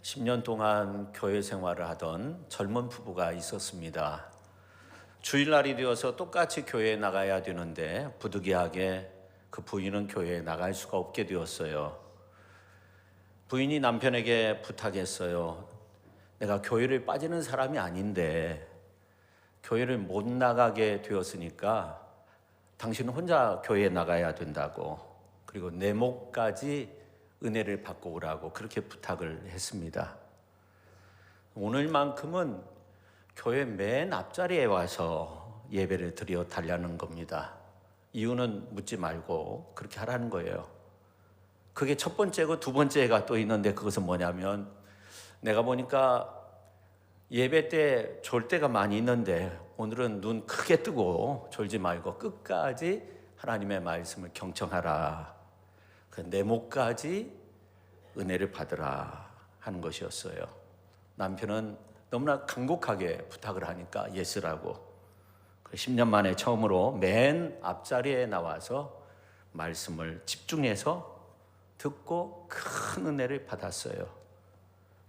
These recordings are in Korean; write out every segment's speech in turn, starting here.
10년 동안 교회 생활을 하던 젊은 부부가 있었습니다. 주일날이 되어서 똑같이 교회에 나가야 되는데 부득이하게 그 부인은 교회에 나갈 수가 없게 되었어요. 부인이 남편에게 부탁했어요. 내가 교회를 빠지는 사람이 아닌데 교회를 못 나가게 되었으니까 당신은 혼자 교회에 나가야 된다고, 그리고 내 목까지 은혜를 받고 오라고 그렇게 부탁을 했습니다. 오늘만큼은 교회 맨 앞자리에 와서 예배를 드려 달라는 겁니다. 이유는 묻지 말고 그렇게 하라는 거예요. 그게 첫 번째고 두 번째가 또 있는데, 그것은 뭐냐면, 내가 보니까 예배 때 졸 때가 많이 있는데 오늘은 눈 크게 뜨고 졸지 말고 끝까지 하나님의 말씀을 경청하라. 내 목까지 은혜를 받으라 하는 것이었어요. 남편은 너무나 간곡하게 부탁을 하니까 예스라고 10년 만에 처음으로 맨 앞자리에 나와서 말씀을 집중해서 듣고 큰 은혜를 받았어요.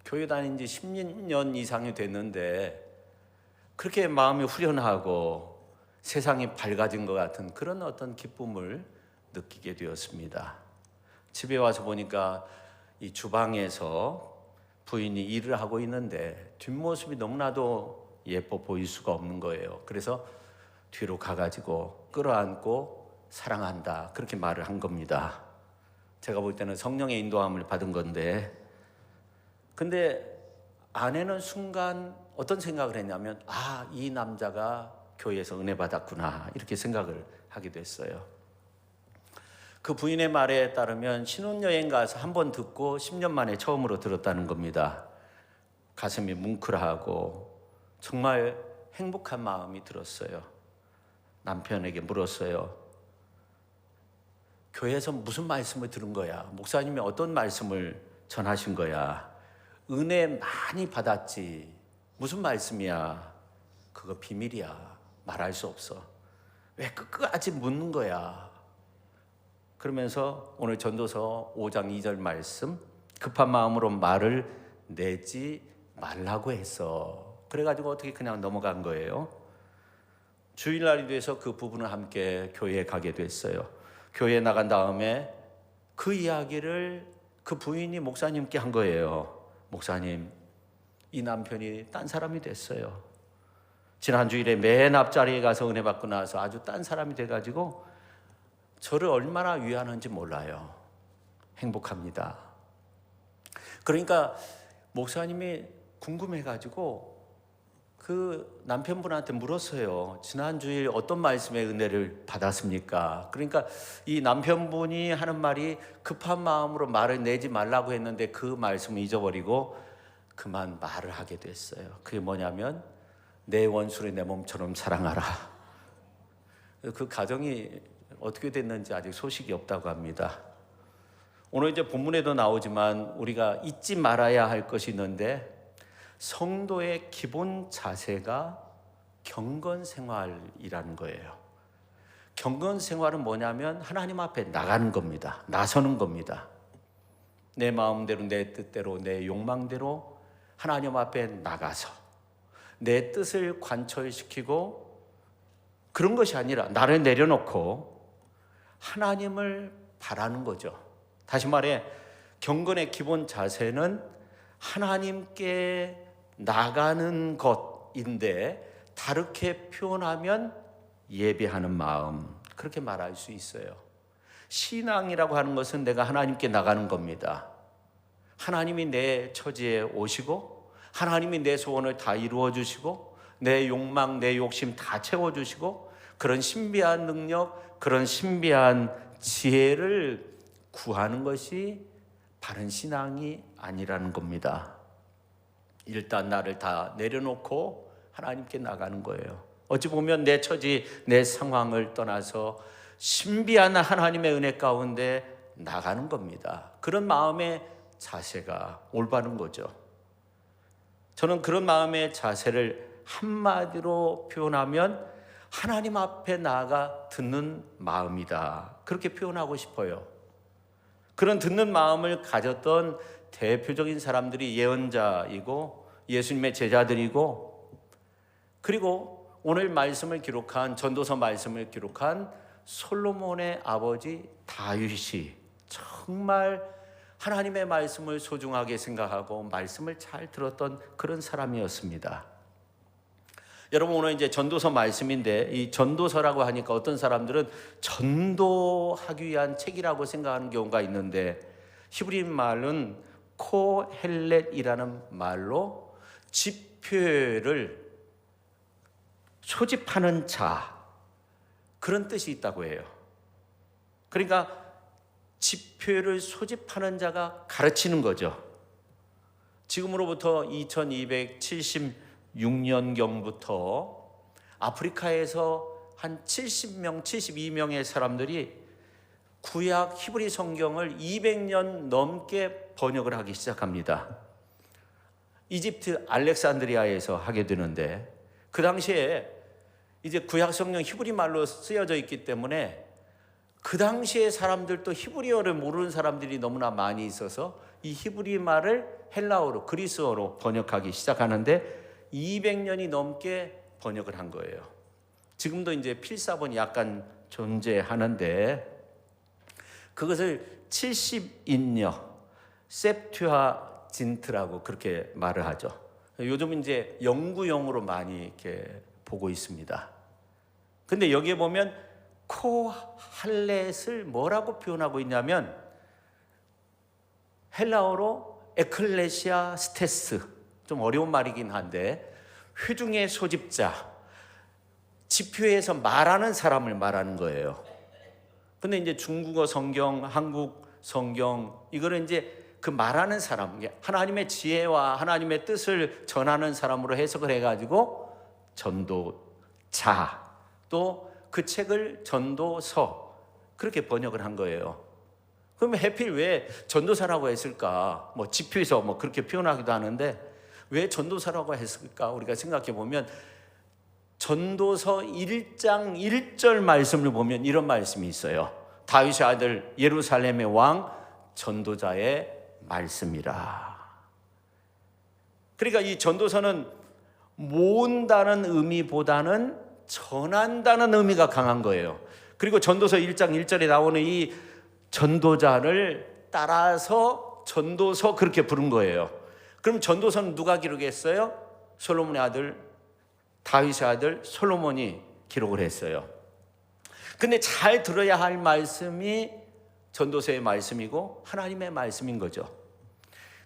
교회 다닌 지 10년 이상이 됐는데 그렇게 마음이 후련하고 세상이 밝아진 것 같은 그런 어떤 기쁨을 느끼게 되었습니다. 집에 와서 보니까 이 주방에서 부인이 일을 하고 있는데 뒷모습이 너무나도 예뻐 보일 수가 없는 거예요. 그래서 뒤로 가가지고 끌어안고 사랑한다 그렇게 말을 한 겁니다. 제가 볼 때는 성령의 인도함을 받은 건데, 근데 아내는 순간 어떤 생각을 했냐면, 이 남자가 교회에서 은혜 받았구나 이렇게 생각을 하게 됐어요. 그 부인의 말에 따르면 신혼여행 가서 한 번 듣고 10년 만에 처음으로 들었다는 겁니다. 가슴이 뭉클하고 정말 행복한 마음이 들었어요. 남편에게 물었어요. 교회에서 무슨 말씀을 들은 거야? 목사님이 어떤 말씀을 전하신 거야? 은혜 많이 받았지. 무슨 말씀이야? 그거 비밀이야. 말할 수 없어. 왜 끝까지 묻는 거야? 그러면서 오늘 전도서 5장 2절 말씀, 급한 마음으로 말을 내지 말라고 했어. 그래가지고 어떻게 그냥 넘어간 거예요. 주일날이 돼서 그 부부는 함께 교회에 가게 됐어요. 교회에 나간 다음에 그 이야기를 그 부인이 목사님께 한 거예요. 목사님, 이 남편이 딴 사람이 됐어요. 지난 주일에 맨 앞자리에 가서 은혜 받고 나서 아주 딴 사람이 돼가지고 저를 얼마나 위하는지 몰라요. 행복합니다. 그러니까 목사님이 궁금해가지고 그 남편분한테 물었어요. 지난 주일 어떤 말씀의 은혜를 받았습니까? 그러니까 이 남편분이 하는 말이 급한 마음으로 말을 내지 말라고 했는데 그 말씀을 잊어버리고 그만 말을 하게 됐어요. 그게 뭐냐면, 내 원수를 내 몸처럼 사랑하라. 그 가정이 어떻게 됐는지 아직 소식이 없다고 합니다. 오늘 이제 본문에도 나오지만 우리가 잊지 말아야 할 것이 있는데, 성도의 기본 자세가 경건생활이라는 거예요. 경건생활은 뭐냐면 하나님 앞에 나가는 겁니다. 나서는 겁니다. 내 마음대로, 내 뜻대로, 내 욕망대로 하나님 앞에 나가서 내 뜻을 관철시키고, 그런 것이 아니라 나를 내려놓고 하나님을 바라는 거죠. 다시 말해, 경건의 기본 자세는 하나님께 나가는 것인데, 다르게 표현하면 예배하는 마음, 그렇게 말할 수 있어요. 신앙이라고 하는 것은 내가 하나님께 나가는 겁니다. 하나님이 내 처지에 오시고 하나님이 내 소원을 다 이루어 주시고 내 욕망, 내 욕심 다 채워주시고, 그런 신비한 능력, 그런 신비한 지혜를 구하는 것이 바른 신앙이 아니라는 겁니다. 일단 나를 다 내려놓고 하나님께 나가는 거예요. 어찌 보면 내 처지, 내 상황을 떠나서 신비한 하나님의 은혜 가운데 나가는 겁니다. 그런 마음의 자세가 올바른 거죠. 저는 그런 마음의 자세를 한마디로 표현하면 하나님 앞에 나아가 듣는 마음이다, 그렇게 표현하고 싶어요. 그런 듣는 마음을 가졌던 대표적인 사람들이 예언자이고 예수님의 제자들이고, 그리고 오늘 말씀을 기록한, 전도서 말씀을 기록한 솔로몬의 아버지 다윗이 정말 하나님의 말씀을 소중하게 생각하고 말씀을 잘 들었던 그런 사람이었습니다. 여러분, 오늘 이제 전도서 말씀인데, 이 전도서라고 하니까 어떤 사람들은 전도하기 위한 책이라고 생각하는 경우가 있는데, 히브리 말은 코헬렛이라는 말로 지표를 소집하는 자, 그런 뜻이 있다고 해요. 그러니까 지표를 소집하는 자가 가르치는 거죠. 지금으로부터 2276년경부터 아프리카에서 한 70명, 72명의 사람들이 구약 히브리 성경을 200년 넘게 번역을 하기 시작합니다. 이집트 알렉산드리아에서 하게 되는데, 그 당시에 이제 구약 성경 히브리 말로 쓰여져 있기 때문에 그 당시에 사람들도 히브리어를 모르는 사람들이 너무나 많이 있어서 이 히브리 말을 헬라어로, 그리스어로 번역하기 시작하는데 200년이 넘게 번역을 한 거예요. 지금도 이제 필사본이 약간 존재하는데, 그것을 70인여 셉튜아진트라고 그렇게 말을 하죠. 요즘 이제 영구용으로 많이 이렇게 보고 있습니다. 근데 여기에 보면 코할렛을 뭐라고 표현하고 있냐면, 헬라어로 에클레시아 스테스, 좀 어려운 말이긴 한데 회중의 소집자, 지표에서 말하는 사람을 말하는 거예요. 근데 이제 중국어 성경, 한국 성경, 이거는 이제 그 말하는 사람, 하나님의 지혜와 하나님의 뜻을 전하는 사람으로 해석을 해가지고 전도자, 또 그 책을 전도서, 그렇게 번역을 한 거예요. 그러면 하필 왜 전도사라고 했을까? 뭐 지표에서 뭐 그렇게 표현하기도 하는데 왜 전도사라고 했을까? 우리가 생각해 보면 전도서 1장 1절 말씀을 보면 이런 말씀이 있어요. 다윗의 아들 예루살렘의 왕 전도자의 말씀이라. 그러니까 이 전도서는 모은다는 의미보다는 전한다는 의미가 강한 거예요. 그리고 전도서 1장 1절에 나오는 이 전도자를 따라서 전도서 그렇게 부른 거예요. 그럼 전도서는 누가 기록했어요? 솔로몬의 아들, 다윗의 아들 솔로몬이 기록을 했어요. 근데 잘 들어야 할 말씀이 전도서의 말씀이고 하나님의 말씀인 거죠.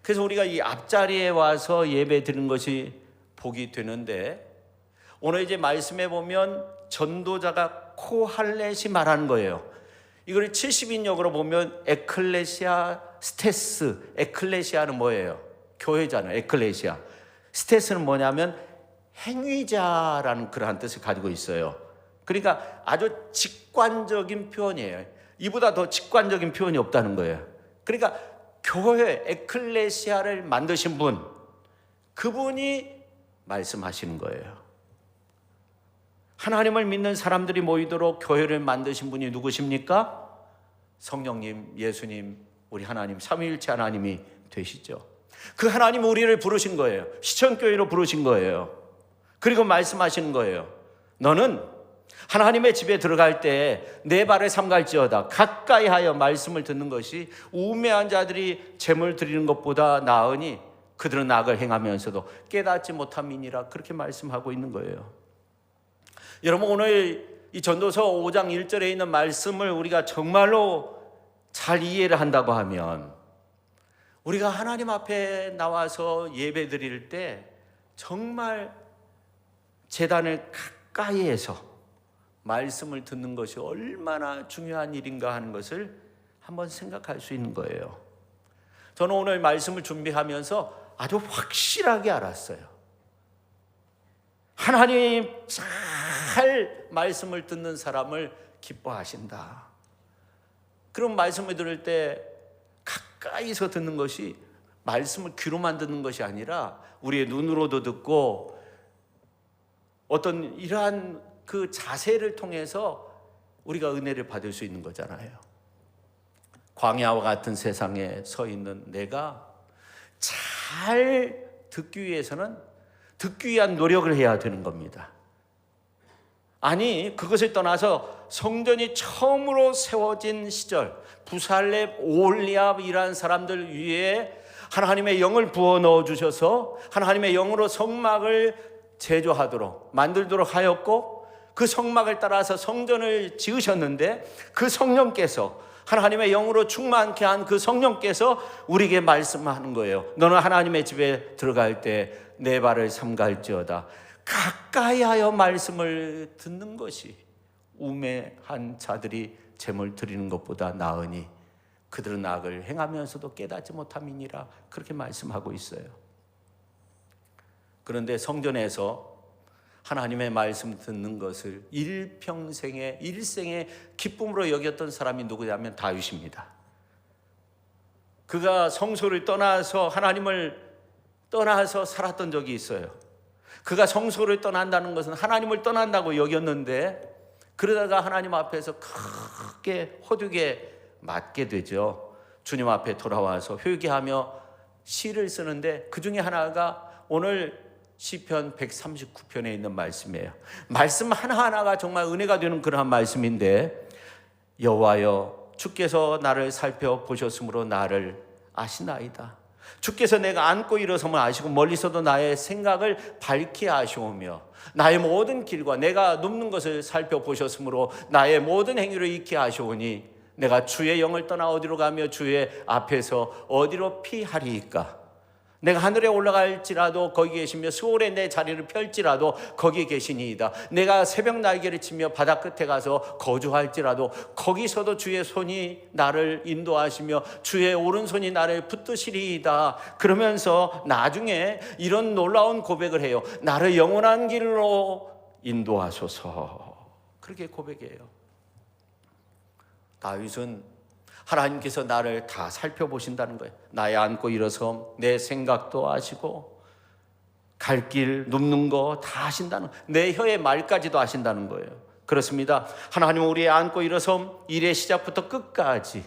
그래서 우리가 이 앞자리에 와서 예배 드리는 것이 복이 되는데, 오늘 이제 말씀에 보면 전도자가 코할렛이 말하는 거예요. 이걸 70인역으로 보면 에클레시아 스테스, 에클레시아는 뭐예요? 교회잖아요. 에클레시아. 스테스는 뭐냐면 행위자라는 그러한 뜻을 가지고 있어요. 그러니까 아주 직관적인 표현이에요. 이보다 더 직관적인 표현이 없다는 거예요. 그러니까 교회 에클레시아를 만드신 분, 그분이 말씀하시는 거예요. 하나님을 믿는 사람들이 모이도록 교회를 만드신 분이 누구십니까? 성령님, 예수님, 우리 하나님, 삼위일체 하나님이 되시죠. 그 하나님 우리를 부르신 거예요. 시청교회로 부르신 거예요. 그리고 말씀하시는 거예요. 너는 하나님의 집에 들어갈 때 내 발을 삼갈지어다. 가까이 하여 말씀을 듣는 것이 우매한 자들이 제물 드리는 것보다 나으니 그들은 악을 행하면서도 깨닫지 못함이니라. 그렇게 말씀하고 있는 거예요. 여러분, 오늘 이 전도서 5장 1절에 있는 말씀을 우리가 정말로 잘 이해를 한다고 하면, 우리가 하나님 앞에 나와서 예배 드릴 때 정말 제단을 가까이에서 말씀을 듣는 것이 얼마나 중요한 일인가 하는 것을 한번 생각할 수 있는 거예요. 저는 오늘 말씀을 준비하면서 아주 확실하게 알았어요. 하나님 잘 말씀을 듣는 사람을 기뻐하신다. 그런 말씀을 들을 때 가까이서 듣는 것이 말씀을 귀로만 듣는 것이 아니라 우리의 눈으로도 듣고, 어떤 이러한 그 자세를 통해서 우리가 은혜를 받을 수 있는 거잖아요. 광야와 같은 세상에 서 있는 내가 잘 듣기 위해서는 듣기 위한 노력을 해야 되는 겁니다. 아니, 그것을 떠나서 성전이 처음으로 세워진 시절 부살렙, 오홀리압 이란 사람들 위에 하나님의 영을 부어 넣어 주셔서 하나님의 영으로 성막을 제조하도록 만들도록 하였고, 그 성막을 따라서 성전을 지으셨는데, 그 성령께서, 하나님의 영으로 충만케 한 그 성령께서 우리에게 말씀하는 거예요. 너는 하나님의 집에 들어갈 때 내 발을 삼갈지어다. 가까이 하여 말씀을 듣는 것이 우매한 자들이 제물 드리는 것보다 나으니 그들은 악을 행하면서도 깨닫지 못함이니라. 그렇게 말씀하고 있어요. 그런데 성전에서 하나님의 말씀 듣는 것을 일평생의 일생의 기쁨으로 여겼던 사람이 누구냐면 다윗입니다. 그가 성소를 떠나서 하나님을 떠나서 살았던 적이 있어요. 그가 성소를 떠난다는 것은 하나님을 떠난다고 여겼는데, 그러다가 하나님 앞에서 크게 호되게 맞게 되죠. 주님 앞에 돌아와서 회개하며 시를 쓰는데, 그 중에 하나가 오늘 시편 139편에 있는 말씀이에요. 말씀 하나하나가 정말 은혜가 되는 그러한 말씀인데, 여호와여 주께서 나를 살펴보셨으므로 나를 아시나이다. 주께서 내가 앉고 일어섬을 아시고 멀리서도 나의 생각을 밝히 아시오며 나의 모든 길과 내가 눕는 것을 살펴보셨으므로 나의 모든 행위를 익히 아시오니 내가 주의 영을 떠나 어디로 가며 주의 앞에서 어디로 피하리이까. 내가 하늘에 올라갈지라도 거기 계시며 수월에 내 자리를 펼지라도 거기 계시니이다. 내가 새벽 날개를 치며 바다 끝에 가서 거주할지라도 거기서도 주의 손이 나를 인도하시며 주의 오른손이 나를 붙드시리이다. 그러면서 나중에 이런 놀라운 고백을 해요. 나를 영원한 길로 인도하소서. 그렇게 고백해요. 다윗은 하나님께서 나를 다 살펴보신다는 거예요. 나의 앉고 일어서 내 생각도 아시고 갈 길 눕는 거 다 아신다는, 내 혀의 말까지도 아신다는 거예요. 그렇습니다. 하나님은 우리의 앉고 일어서 일의 시작부터 끝까지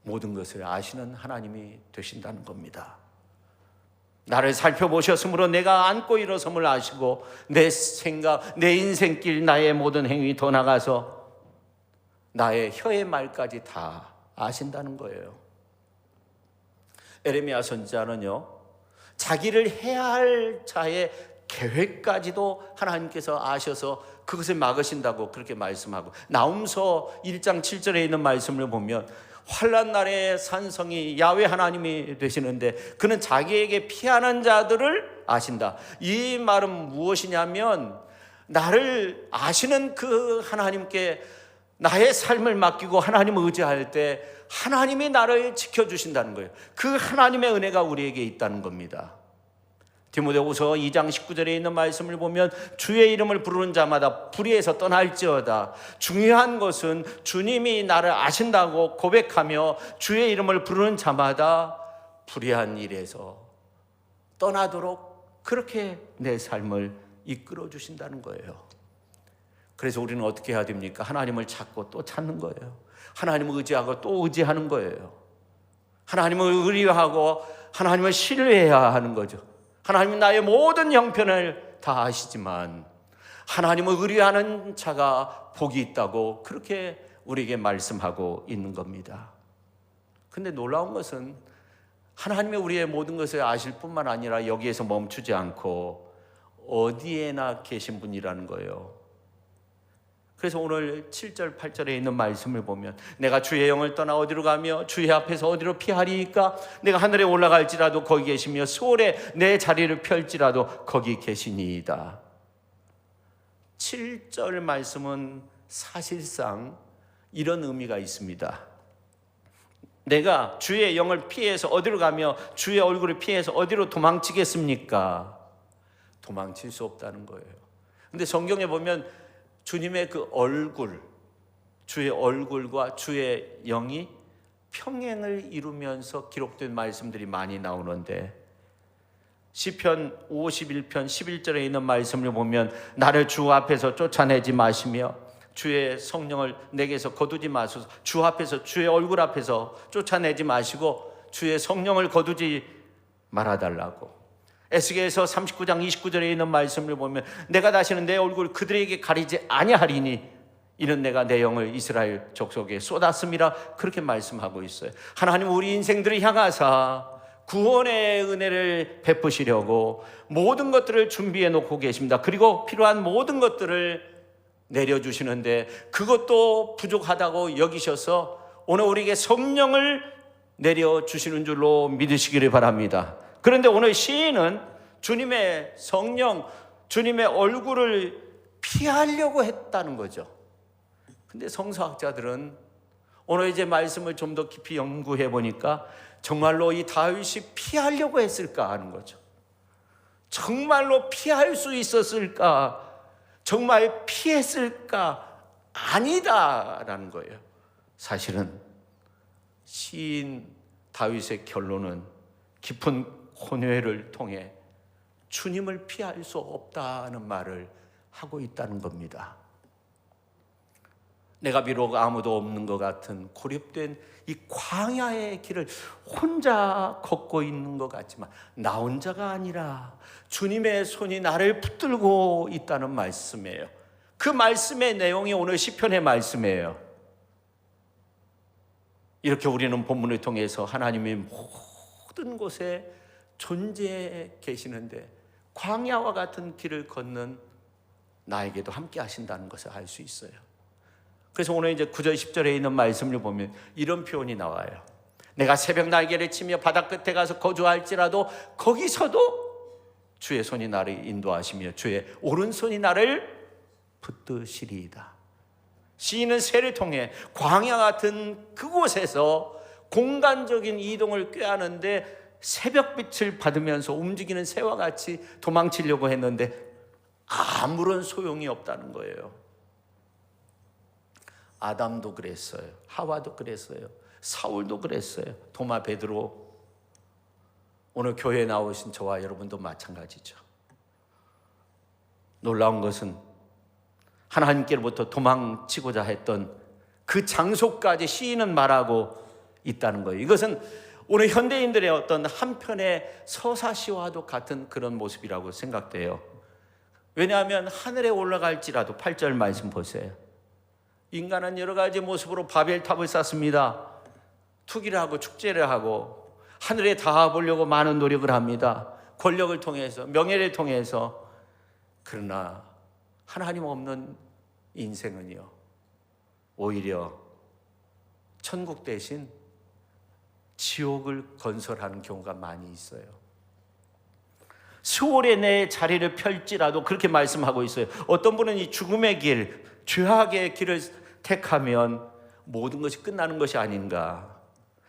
모든 것을 아시는 하나님이 되신다는 겁니다. 나를 살펴보셨으므로 내가 앉고 일어섬을 아시고 내 생각, 내 인생길, 나의 모든 행위 더 나가서 나의 혀의 말까지 다 아신다는 거예요. 에레미야 선지자는요, 자기를 해야 할 자의 계획까지도 하나님께서 아셔서 그것을 막으신다고 그렇게 말씀하고, 나훔서 1장 7절에 있는 말씀을 보면 환난 날의 산성이 야훼 하나님이 되시는데 그는 자기에게 피하는 자들을 아신다. 이 말은 무엇이냐면, 나를 아시는 그 하나님께 나의 삶을 맡기고 하나님을 의지할 때 하나님이 나를 지켜주신다는 거예요. 그 하나님의 은혜가 우리에게 있다는 겁니다. 디모데후서 2장 19절에 있는 말씀을 보면 주의 이름을 부르는 자마다 불의에서 떠날지어다. 중요한 것은 주님이 나를 아신다고 고백하며 주의 이름을 부르는 자마다 불의한 일에서 떠나도록 그렇게 내 삶을 이끌어 주신다는 거예요. 그래서 우리는 어떻게 해야 됩니까? 하나님을 찾고 또 찾는 거예요. 하나님을 의지하고 또 의지하는 거예요. 하나님을 의뢰하고 하나님을 신뢰해야 하는 거죠. 하나님은 나의 모든 형편을 다 아시지만 하나님을 의뢰하는 자가 복이 있다고 그렇게 우리에게 말씀하고 있는 겁니다. 근데 놀라운 것은 하나님이 우리의 모든 것을 아실 뿐만 아니라 여기에서 멈추지 않고 어디에나 계신 분이라는 거예요. 그래서 오늘 7절 8절에 있는 말씀을 보면 내가 주의 영을 떠나 어디로 가며 주의 앞에서 어디로 피하리이까. 내가 하늘에 올라갈지라도 거기 계시며 수월에 내 자리를 펼지라도 거기 계시니이다. 7절 말씀은 사실상 이런 의미가 있습니다. 내가 주의 영을 피해서 어디로 가며 주의 얼굴을 피해서 어디로 도망치겠습니까? 도망칠 수 없다는 거예요. 근데 성경에 보면 주님의 그 얼굴, 주의 얼굴과 주의 영이 평행을 이루면서 기록된 말씀들이 많이 나오는데, 시편 51편 11절에 있는 말씀을 보면 나를 주 앞에서 쫓아내지 마시며 주의 성령을 내게서 거두지 마소서. 주 앞에서, 주의 얼굴 앞에서 쫓아내지 마시고 주의 성령을 거두지 말아달라고. 에스겔서 39장 29절에 있는 말씀을 보면 내가 다시는 내 얼굴 그들에게 가리지 아니하리니 이는 내가 내 영을 이스라엘 족속에 쏟았음이라 그렇게 말씀하고 있어요. 하나님 우리 인생들을 향하사 구원의 은혜를 베푸시려고 모든 것들을 준비해 놓고 계십니다. 그리고 필요한 모든 것들을 내려주시는데 그것도 부족하다고 여기셔서 오늘 우리에게 성령을 내려주시는 줄로 믿으시기를 바랍니다. 그런데 오늘 시인은 주님의 성령, 주님의 얼굴을 피하려고 했다는 거죠. 근데 성서학자들은 오늘 이제 말씀을 좀 더 깊이 연구해 보니까 정말로 이 다윗이 피하려고 했을까 하는 거죠. 정말로 피할 수 있었을까? 정말 피했을까? 아니다라는 거예요. 사실은 시인 다윗의 결론은 깊은 혼회를 통해 주님을 피할 수 없다는 말을 하고 있다는 겁니다. 내가 비록 아무도 없는 것 같은 고립된 이 광야의 길을 혼자 걷고 있는 것 같지만 나 혼자가 아니라 주님의 손이 나를 붙들고 있다는 말씀이에요. 그 말씀의 내용이 오늘 시편의 말씀이에요. 이렇게 우리는 본문을 통해서 하나님의 모든 곳에 존재해 계시는데 광야와 같은 길을 걷는 나에게도 함께 하신다는 것을 알 수 있어요. 그래서 오늘 이제 9절 10절에 있는 말씀을 보면 이런 표현이 나와요. 내가 새벽 날개를 치며 바다 끝에 가서 거주할지라도 거기서도 주의 손이 나를 인도하시며 주의 오른손이 나를 붙드시리이다. 시인은 새를 통해 광야 같은 그곳에서 공간적인 이동을 꾀하는데 새벽빛을 받으면서 움직이는 새와 같이 도망치려고 했는데 아무런 소용이 없다는 거예요. 아담도 그랬어요. 하와도 그랬어요. 사울도 그랬어요. 도마 베드로, 오늘 교회에 나오신 저와 여러분도 마찬가지죠. 놀라운 것은 하나님께로부터 도망치고자 했던 그 장소까지 시인은 말하고 있다는 거예요. 이것은 오늘 현대인들의 어떤 한편의 서사시와도 같은 그런 모습이라고 생각돼요. 왜냐하면 하늘에 올라갈지라도 8절 말씀 보세요. 인간은 여러 가지 모습으로 바벨탑을 쌓습니다. 투기를 하고 축제를 하고 하늘에 닿아보려고 많은 노력을 합니다. 권력을 통해서, 명예를 통해서. 그러나 하나님 없는 인생은요, 오히려 천국 대신 지옥을 건설하는 경우가 많이 있어요. 수월에 내 자리를 펼지라도 그렇게 말씀하고 있어요. 어떤 분은 이 죽음의 길, 죄악의 길을 택하면 모든 것이 끝나는 것이 아닌가.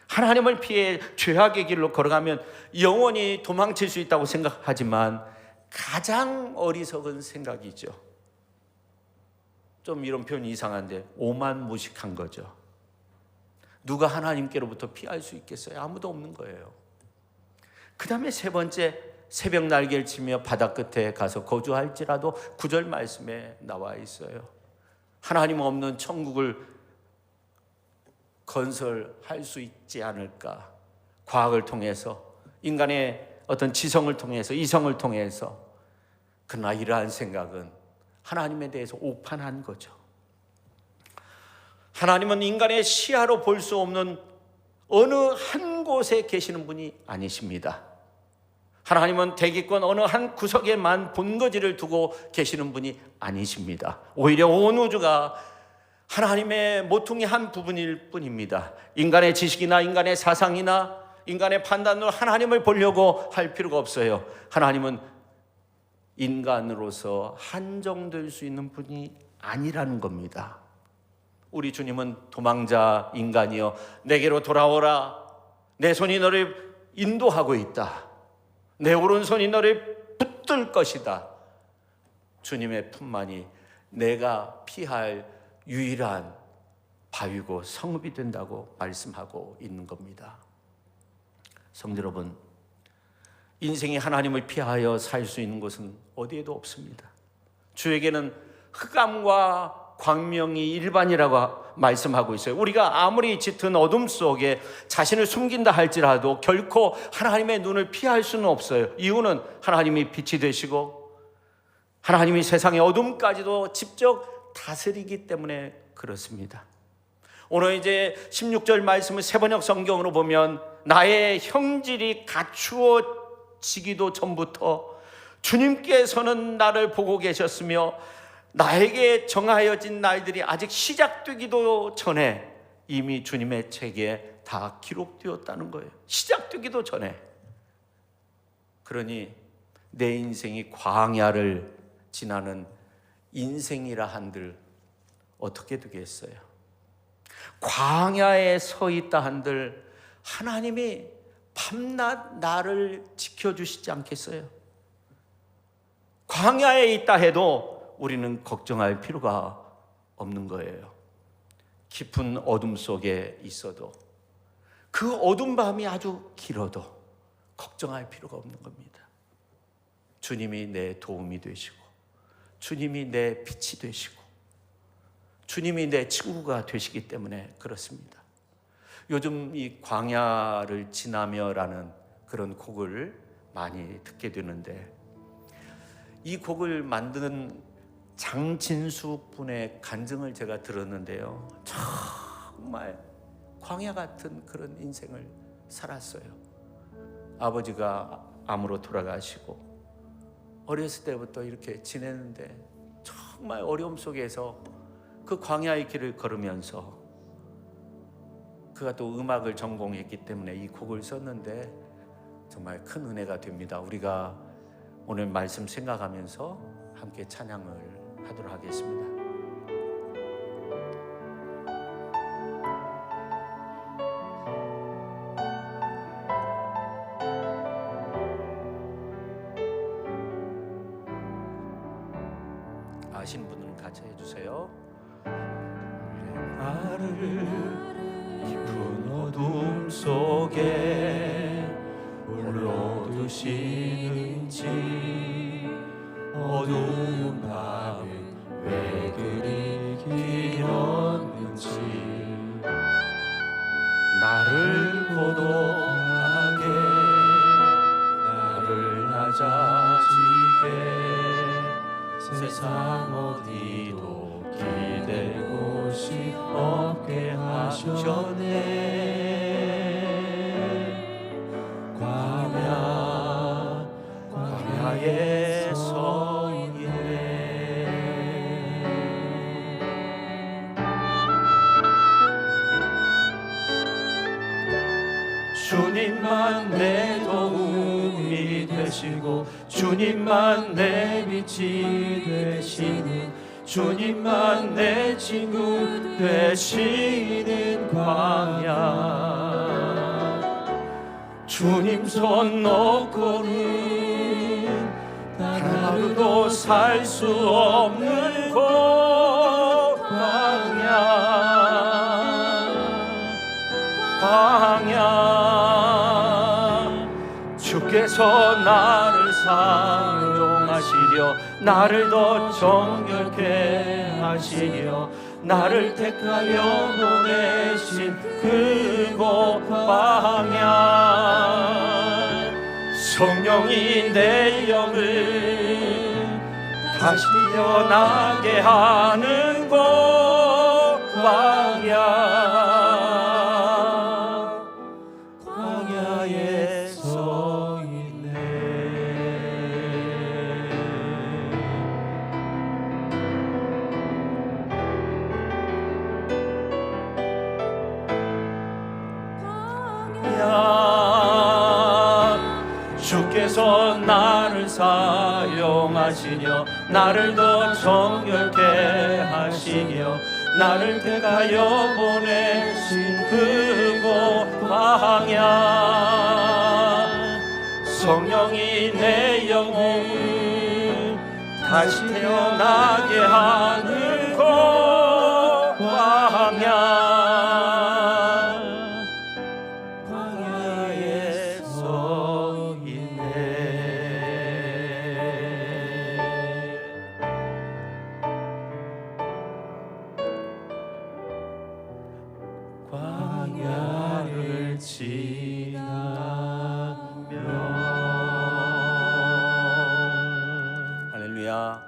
하나님을 피해 죄악의 길로 걸어가면 영원히 도망칠 수 있다고 생각하지만 가장 어리석은 생각이죠. 좀 이런 표현이 이상한데 오만무식한 거죠. 누가 하나님께로부터 피할 수 있겠어요? 아무도 없는 거예요. 그 다음에 세 번째, 새벽 날개를 치며 바다 끝에 가서 거주할지라도 9절 말씀에 나와 있어요. 하나님 없는 천국을 건설할 수 있지 않을까. 과학을 통해서, 인간의 어떤 지성을 통해서, 이성을 통해서. 그러나 이러한 생각은 하나님에 대해서 오판한 거죠. 하나님은 인간의 시야로 볼 수 없는 어느 한 곳에 계시는 분이 아니십니다. 하나님은 대기권 어느 한 구석에만 본거지를 두고 계시는 분이 아니십니다. 오히려 온 우주가 하나님의 모퉁이 한 부분일 뿐입니다. 인간의 지식이나 인간의 사상이나 인간의 판단으로 하나님을 보려고 할 필요가 없어요. 하나님은 인간으로서 한정될 수 있는 분이 아니라는 겁니다. 우리 주님은 도망자 인간이여 내게로 돌아오라. 내 손이 너를 인도하고 있다. 내 오른손이 너를 붙들 것이다. 주님의 품만이 내가 피할 유일한 바위고 성읍이 된다고 말씀하고 있는 겁니다. 성도 여러분, 인생이 하나님을 피하여 살 수 있는 곳은 어디에도 없습니다. 주에게는 흑암과 광명이 일반이라고 말씀하고 있어요. 우리가 아무리 짙은 어둠 속에 자신을 숨긴다 할지라도 결코 하나님의 눈을 피할 수는 없어요. 이유는 하나님이 빛이 되시고 하나님이 세상의 어둠까지도 직접 다스리기 때문에 그렇습니다. 오늘 이제 16절 말씀을 세번역 성경으로 보면 나의 형질이 갖추어지기도 전부터 주님께서는 나를 보고 계셨으며 나에게 정하여진 날들이 아직 시작되기도 전에 이미 주님의 책에 다 기록되었다는 거예요. 시작되기도 전에. 그러니 내 인생이 광야를 지나는 인생이라 한들 어떻게 되겠어요? 광야에 서 있다 한들 하나님이 밤낮 나를 지켜주시지 않겠어요? 광야에 있다 해도 우리는 걱정할 필요가 없는 거예요. 깊은 어둠 속에 있어도 그 어둠 밤이 아주 길어도 걱정할 필요가 없는 겁니다. 주님이 내 도움이 되시고 주님이 내 빛이 되시고 주님이 내 친구가 되시기 때문에 그렇습니다. 요즘 이 광야를 지나며라는 그런 곡을 많이 듣게 되는데 이 곡을 만드는 장진숙 분의 간증을 제가 들었는데요. 정말 광야 같은 그런 인생을 살았어요. 아버지가 암으로 돌아가시고 어렸을 때부터 이렇게 지냈는데 정말 어려움 속에서 그 광야의 길을 걸으면서 그가 또 음악을 전공했기 때문에 이 곡을 썼는데 정말 큰 은혜가 됩니다. 우리가 오늘 말씀 생각하면서 함께 찬양을 하도록 하겠습니다. 아시는 분들은 같이 해주세요. 나를 깊은 어둠 속에 홀로 두시는지 어두운 밤은 왜 그리 길었는지 나를 고독하게 나를 낮아지게 세상 어디도 기댈 곳이 없게 하셨네. 광야에 서 있네. 주님만 내 도움이 되시고 주님만 내 빛이 되시는 주님만 내 친구 되시는 광야. 주님 손 놓고는 단 하루도 살 수 없는 곳 광야. 주께서 나를 사용하시려 나를 더 정결케 하시려 나를 택하여 보내신 그곳 광야. 성령이 내 영을 다시 태어나게 하는 곳 광야에 서 있네. 주께서 나를 사용하시려 나를 더 정결케 하시려 나를 택하여 보내신 그곳 광야. 성령이 내 영을 다시 태어나게 하는 곳 광야. 할렐루야.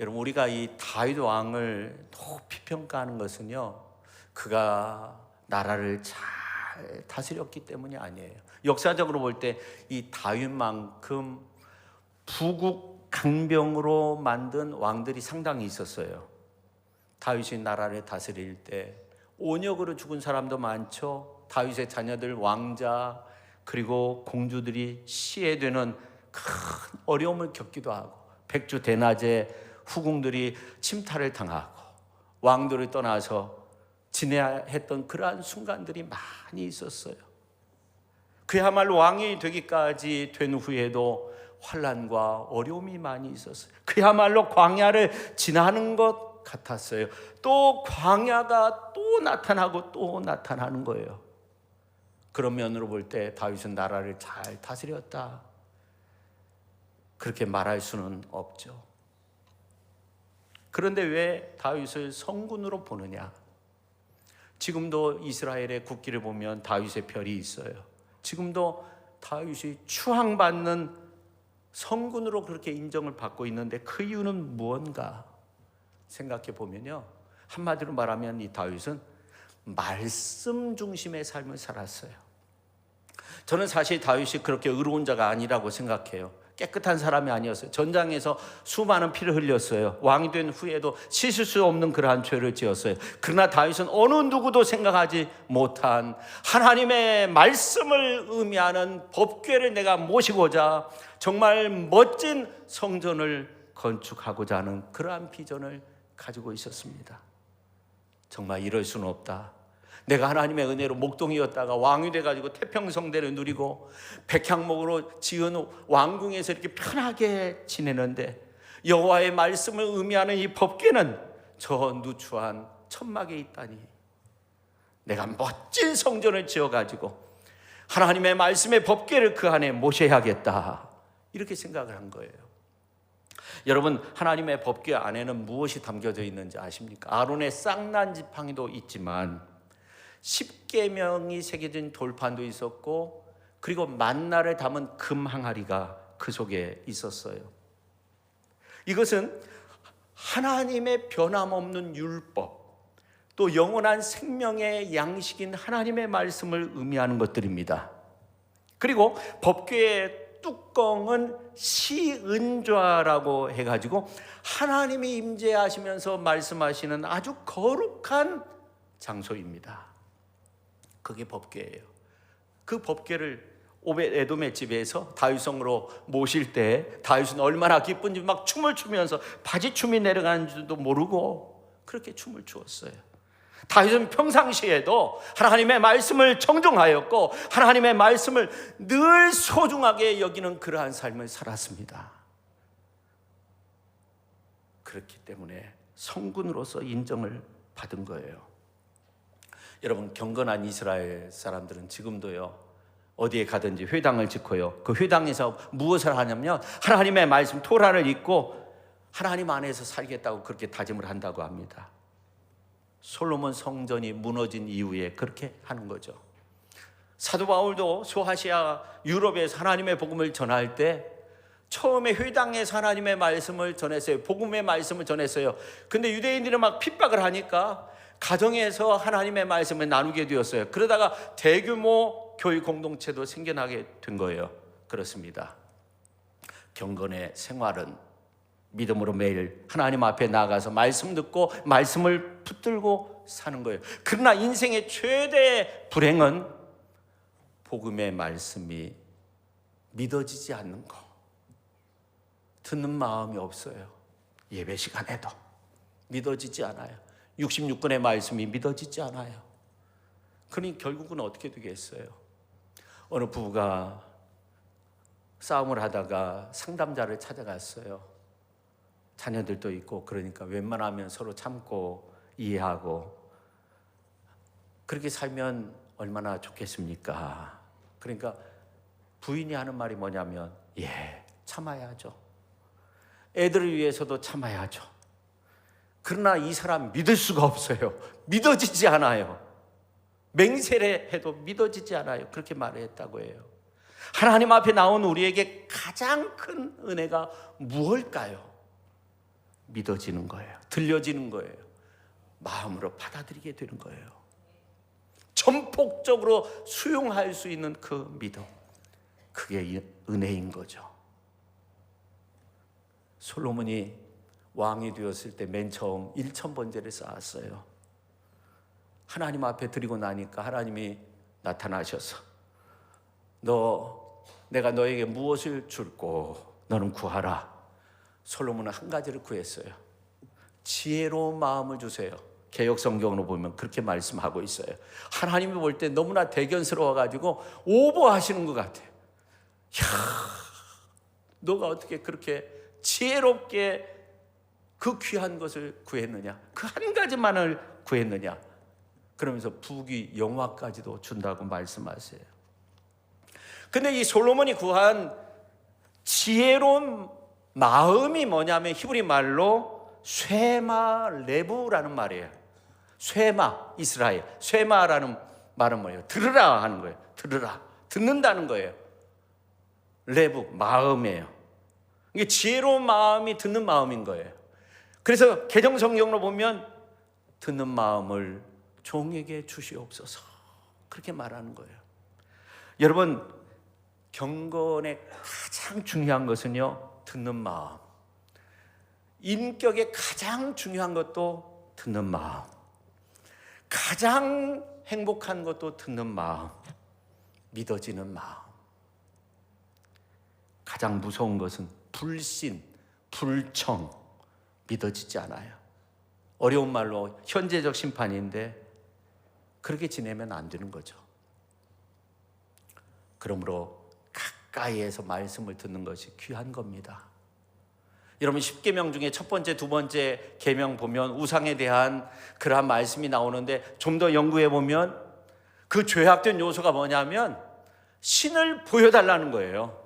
여러분, 우리가 이 다윗 왕을 높이 평가하는 것은요, 그가 나라를 잘 다스렸기 때문이 아니에요. 역사적으로 볼 때 이 다윗만큼 부국 강병으로 만든 왕들이 상당히 있었어요. 다윗이 나라를 다스릴 때 온역으로 죽은 사람도 많죠. 다윗의 자녀들, 왕자, 그리고 공주들이 시해되는 큰 어려움을 겪기도 하고, 백주 대낮에 후궁들이 침탈을 당하고 왕들을 떠나서 지내야 했던 그러한 순간들이 많이 있었어요. 그야말로 왕이 되기까지 된 후에도 환난과 어려움이 많이 있었어요. 그야말로 광야를 지나는 것 같았어요. 또 광야가 또 나타나고 또 나타나는 거예요. 그런 면으로 볼 때 다윗은 나라를 잘 다스렸다, 그렇게 말할 수는 없죠. 그런데 왜 다윗을 성군으로 보느냐? 지금도 이스라엘의 국기를 보면 다윗의 별이 있어요. 지금도 다윗이 추앙받는 성군으로 그렇게 인정을 받고 있는데 그 이유는 무언가 생각해 보면요, 한마디로 말하면 이 다윗은 말씀 중심의 삶을 살았어요. 저는 사실 다윗이 그렇게 의로운 자가 아니라고 생각해요. 깨끗한 사람이 아니었어요. 전장에서 수많은 피를 흘렸어요. 왕이 된 후에도 씻을 수 없는 그러한 죄를 지었어요. 그러나 다윗은 어느 누구도 생각하지 못한 하나님의 말씀을 의미하는 법궤를 내가 모시고자 정말 멋진 성전을 건축하고자 하는 그러한 비전을 가지고 있었습니다. 정말 이럴 수는 없다. 내가 하나님의 은혜로 목동이었다가 왕이 돼가지고 태평성대를 누리고 백향목으로 지은 왕궁에서 이렇게 편하게 지내는데 여호와의 말씀을 의미하는 이 법궤는 저 누추한 천막에 있다니, 내가 멋진 성전을 지어가지고 하나님의 말씀의 법궤를 그 안에 모셔야겠다, 이렇게 생각을 한 거예요. 여러분, 하나님의 법궤 안에는 무엇이 담겨져 있는지 아십니까? 아론의 쌍난 지팡이도 있지만 10계명이 새겨진 돌판도 있었고, 그리고 만나를 담은 금 항아리가 그 속에 있었어요. 이것은 하나님의 변함없는 율법, 또 영원한 생명의 양식인 하나님의 말씀을 의미하는 것들입니다. 그리고 법궤의 뚜껑은 시은좌라고 해가지고 하나님이 임재하시면서 말씀하시는 아주 거룩한 장소입니다. 그게 법궤예요. 그 법궤를 오벳 에돔의 집에서 다윗성으로 모실 때 다윗은 얼마나 기쁜지 막 춤을 추면서 바지춤이 내려가는 줄도 모르고 그렇게 춤을 추었어요. 다윗은 평상시에도 하나님의 말씀을 청종하였고 하나님의 말씀을 늘 소중하게 여기는 그러한 삶을 살았습니다. 그렇기 때문에 성군으로서 인정을 받은 거예요. 여러분, 경건한 이스라엘 사람들은 지금도요, 어디에 가든지 회당을 짓고요, 그 회당에서 무엇을 하냐면 하나님의 말씀 토라를 읽고 하나님 안에서 살겠다고 그렇게 다짐을 한다고 합니다. 솔로몬 성전이 무너진 이후에 그렇게 하는 거죠. 사도 바울도 소아시아 유럽에서 하나님의 복음을 전할 때 처음에 회당에서 하나님의 말씀을 전했어요. 복음의 말씀을 전했어요. 근데 유대인들이 막 핍박을 하니까 가정에서 하나님의 말씀을 나누게 되었어요. 그러다가 대규모 교회 공동체도 생겨나게 된 거예요. 그렇습니다. 경건의 생활은 믿음으로 매일 하나님 앞에 나아가서 말씀 듣고 말씀을 붙들고 사는 거예요. 그러나 인생의 최대의 불행은 복음의 말씀이 믿어지지 않는 거. 듣는 마음이 없어요. 예배 시간에도 믿어지지 않아요. 66권의 말씀이 믿어지지 않아요. 그러니 결국은 어떻게 되겠어요? 어느 부부가 싸움을 하다가 상담자를 찾아갔어요. 자녀들도 있고 그러니까 웬만하면 서로 참고 이해하고 그렇게 살면 얼마나 좋겠습니까? 그러니까 부인이 하는 말이 뭐냐면, 참아야죠. 애들을 위해서도 참아야죠. 그러나 이 사람 믿을 수가 없어요. 믿어지지 않아요. 맹세를 해도 믿어지지 않아요. 그렇게 말했다고 해요. 하나님 앞에 나온 우리에게 가장 큰 은혜가 무엇일까요? 믿어지는 거예요. 들려지는 거예요. 마음으로 받아들이게 되는 거예요. 전폭적으로 수용할 수 있는 그 믿음, 그게 은혜인 거죠. 솔로몬이 왕이 되었을 때 맨 처음 1000번제를 쌓았어요. 하나님 앞에 드리고 나니까 하나님이 나타나셔서 내가 너에게 무엇을 줄고 너는 구하라. 솔로몬은 한 가지를 구했어요. 지혜로운 마음을 주세요. 개역 성경으로 보면 그렇게 말씀하고 있어요. 하나님이 볼 때 너무나 대견스러워가지고 오버하시는 것 같아요. 야, 너가 어떻게 그렇게 지혜롭게 그 귀한 것을 구했느냐? 그 한 가지만을 구했느냐? 그러면서 부귀 영화까지도 준다고 말씀하세요. 근데 이 솔로몬이 구한 지혜로운 마음이 뭐냐면 히브리 말로 쇠마 레부라는 말이에요. 쇠마, 이스라엘. 쇠마라는 말은 뭐예요? 들으라 하는 거예요. 들으라. 듣는다는 거예요. 레부, 마음이에요. 이게 지혜로운 마음이 듣는 마음인 거예요. 그래서 개정성경으로 보면 듣는 마음을 종에게 주시옵소서, 그렇게 말하는 거예요. 여러분, 경건의 가장 중요한 것은요, 듣는 마음. 인격의 가장 중요한 것도 듣는 마음. 가장 행복한 것도 듣는 마음. 믿어지는 마음. 가장 무서운 것은 불신, 불청, 믿어지지 않아요. 어려운 말로 현재적 심판인데 그렇게 지내면 안 되는 거죠. 그러므로 가까이에서 말씀을 듣는 것이 귀한 겁니다. 여러분, 10계명 중에 첫 번째, 두 번째 계명 보면 우상에 대한 그러한 말씀이 나오는데 좀 더 연구해 보면 그 죄악된 요소가 뭐냐면 신을 보여달라는 거예요.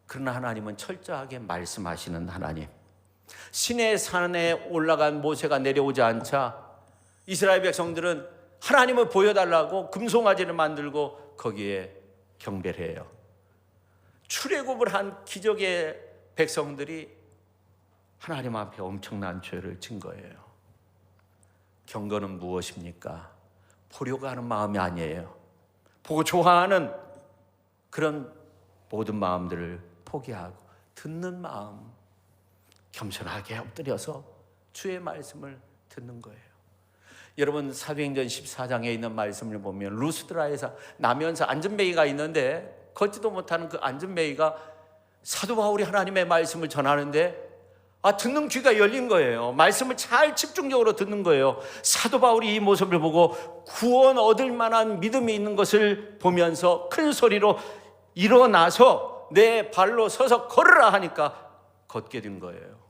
그러나 하나님은 철저하게 말씀하시는 하나님. 시내 산에 올라간 모세가 내려오지 않자 이스라엘 백성들은 하나님을 보여달라고 금송아지를 만들고 거기에 경배를 해요. 출애굽을 한 기적의 백성들이 하나님 앞에 엄청난 죄를 진 거예요. 경건은 무엇입니까? 보려고 하는 마음이 아니에요. 보고 좋아하는 그런 모든 마음들을 포기하고 듣는 마음, 겸손하게 엎드려서 주의 말씀을 듣는 거예요. 여러분, 사도행전 14장에 있는 말씀을 보면 루스드라에서 나면서 안전뱅이가 있는데 걷지도 못하는 그 안전뱅이가 사도 바울이 하나님의 말씀을 전하는데 듣는 귀가 열린 거예요. 말씀을 잘 집중적으로 듣는 거예요. 사도 바울이 이 모습을 보고 구원 얻을 만한 믿음이 있는 것을 보면서 큰 소리로 일어나서 내 발로 서서 걸으라 하니까 걷게 된 거예요.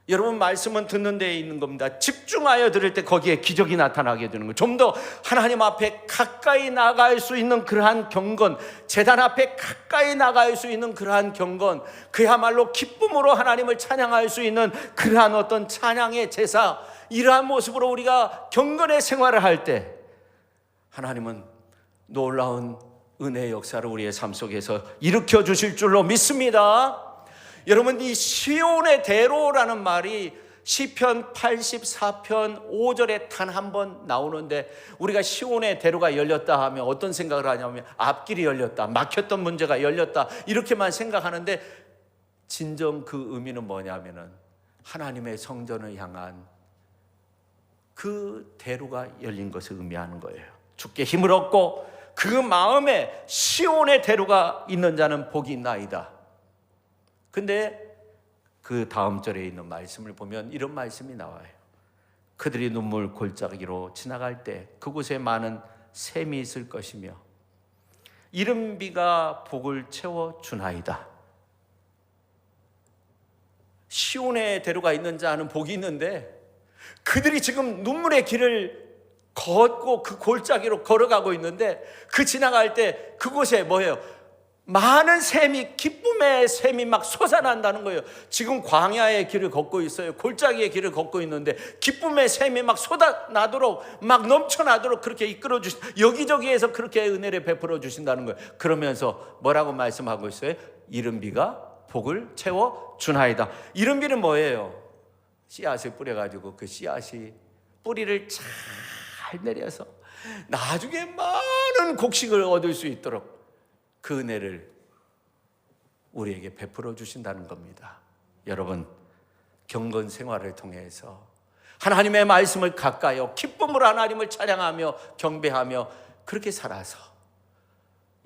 여러분, 말씀은 듣는 데에 있는 겁니다. 집중하여 들을 때 거기에 기적이 나타나게 되는 거예요. 좀 더 하나님 앞에 가까이 나갈 수 있는 그러한 경건, 제단 앞에 가까이 나갈 수 있는 그러한 경건, 그야말로 기쁨으로 하나님을 찬양할 수 있는 그러한 어떤 찬양의 제사, 이러한 모습으로 우리가 경건의 생활을 할 때 하나님은 놀라운 은혜의 역사를 우리의 삶 속에서 일으켜 주실 줄로 믿습니다. 여러분, 이 시온의 대로라는 말이 시편 84편 5절에 단 한 번 나오는데 우리가 시온의 대로가 열렸다 하면 어떤 생각을 하냐면 앞길이 열렸다, 막혔던 문제가 열렸다, 이렇게만 생각하는데 진정 그 의미는 뭐냐면은 하나님의 성전을 향한 그 대로가 열린 것을 의미하는 거예요. 주께 힘을 얻고 그 마음에 시온의 대로가 있는 자는 복이 있나이다. 근데 그 다음 절에 있는 말씀을 보면 이런 말씀이 나와요. 그들이 눈물 골짜기로 지나갈 때 그곳에 많은 샘이 있을 것이며 이른 비가 복을 채워주나이다. 시온의 대로가 있는 자는 복이 있는데 그들이 지금 눈물의 길을 걷고 그 골짜기로 걸어가고 있는데 그 지나갈 때 그곳에 뭐예요? 많은 샘이, 기쁨의 샘이 막 솟아난다는 거예요. 지금 광야의 길을 걷고 있어요. 골짜기의 길을 걷고 있는데 기쁨의 샘이 막 쏟아나도록, 막 넘쳐나도록 그렇게 이끌어 여기저기에서 그렇게 은혜를 베풀어 주신다는 거예요. 그러면서 뭐라고 말씀하고 있어요? 이른 비가 복을 채워 주나이다. 이런 비는 뭐예요? 씨앗을 뿌려가지고 그 씨앗이 뿌리를 잘 내려서 나중에 많은 곡식을 얻을 수 있도록 그 은혜를 우리에게 베풀어 주신다는 겁니다. 여러분, 경건 생활을 통해서 하나님의 말씀을 가까이요 기쁨으로 하나님을 찬양하며 경배하며 그렇게 살아서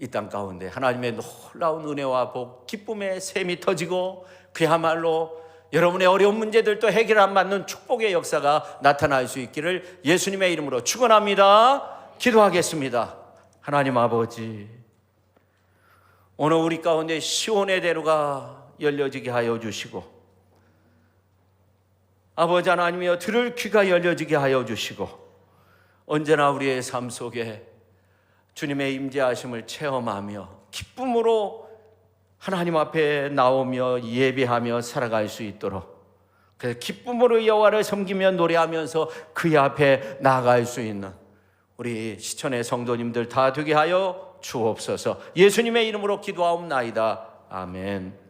이 땅 가운데 하나님의 놀라운 은혜와 복, 기쁨의 샘이 터지고 그야말로 여러분의 어려운 문제들도 해결 안 받는 축복의 역사가 나타날 수 있기를 예수님의 이름으로 축원합니다. 기도하겠습니다. 하나님 아버지, 오늘 우리 가운데 시온의 대로가 열려지게 하여 주시고, 아버지 하나님이여 들을 귀가 열려지게 하여 주시고, 언제나 우리의 삶 속에 주님의 임재하심을 체험하며 기쁨으로 하나님 앞에 나오며 예배하며 살아갈 수 있도록, 그래서 기쁨으로 여호와를 섬기며 노래하면서 그의 앞에 나아갈 수 있는 우리 시천의 성도님들 다 되게 하여 주옵소서. 예수님의 이름으로 기도하옵나이다. 아멘.